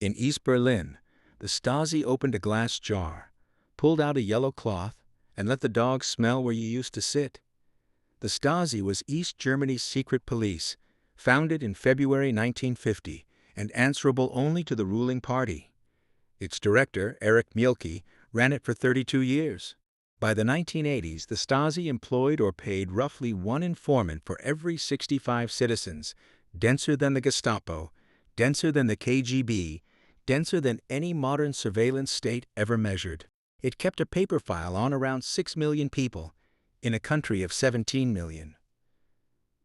In East Berlin, the Stasi opened a glass jar, pulled out a yellow cloth, and let the dog smell where you used to sit. The Stasi was East Germany's secret police, founded in February 1950 and answerable only to the ruling party. Its director, Erich Mielke, ran it for 32 years. By the 1980s, the Stasi employed or paid roughly one informant for every 65 citizens, denser than the Gestapo, denser than the KGB, denser than any modern surveillance state ever measured. It kept a paper file on around 6 million people, in a country of 17 million.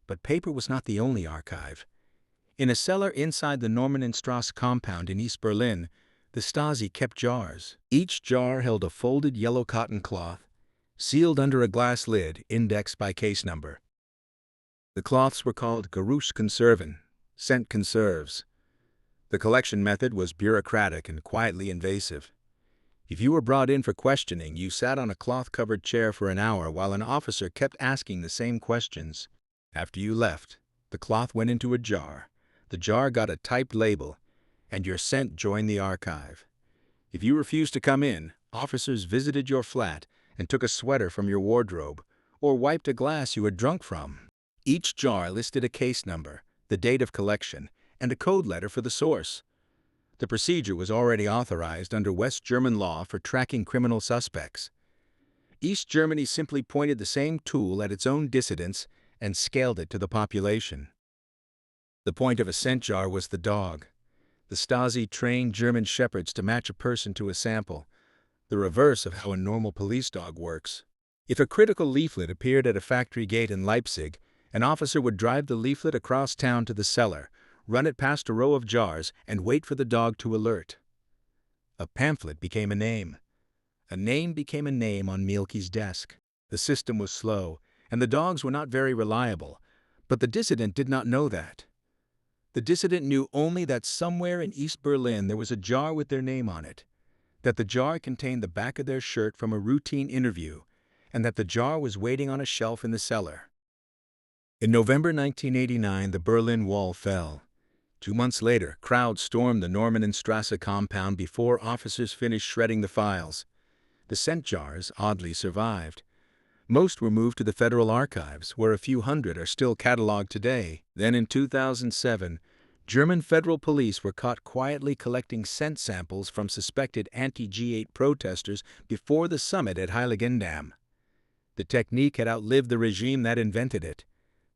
But paper was not the only archive. In a cellar inside the Normanenstrasse compound in East Berlin, the Stasi kept jars. Each jar held a folded yellow cotton cloth, sealed under a glass lid indexed by case number. The cloths were called Geruchskonserven, scent conserves. The collection method was bureaucratic and quietly invasive. If you were brought in for questioning, you sat on a cloth-covered chair for an hour while an officer kept asking the same questions. After you left, the cloth went into a jar. The jar got a typed label, and your scent joined the archive. If you refused to come in, officers visited your flat and took a sweater from your wardrobe or wiped a glass you had drunk from. Each jar listed a case number, the date of collection, and a code letter for the source. The procedure was already authorized under West German law for tracking criminal suspects. East Germany simply pointed the same tool at its own dissidents and scaled it to the population. The point of a scent jar was the dog. The Stasi trained German shepherds to match a person to a sample, the reverse of how a normal police dog works. If a critical leaflet appeared at a factory gate in Leipzig, an officer would drive the leaflet across town to the cellar, run it past a row of jars, and wait for the dog to alert. A pamphlet became a name. A name became a name on Mielke's desk. The system was slow, and the dogs were not very reliable, but the dissident did not know that. The dissident knew only that somewhere in East Berlin there was a jar with their name on it, that the jar contained the back of their shirt from a routine interview, and that the jar was waiting on a shelf in the cellar. In November 1989, the Berlin Wall fell. 2 months later, crowds stormed the Normanenstrasse compound before officers finished shredding the files. The scent jars oddly survived. Most were moved to the Federal Archives, where a few hundred are still catalogued today. Then in 2007, German federal police were caught quietly collecting scent samples from suspected anti-G8 protesters before the summit at Heiligendamm. The technique had outlived the regime that invented it.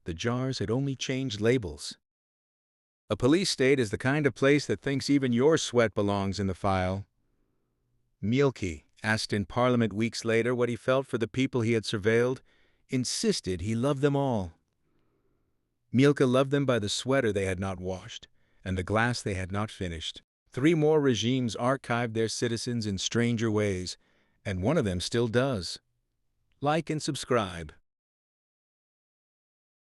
The jars had only changed labels. A police state is the kind of place that thinks even your sweat belongs in the file. Mielke, asked in Parliament weeks later what he felt for the people he had surveilled, insisted he loved them all. Mielke loved them by the sweater they had not washed and the glass they had not finished. 3 more regimes archived their citizens in stranger ways, and one of them still does. Like and subscribe.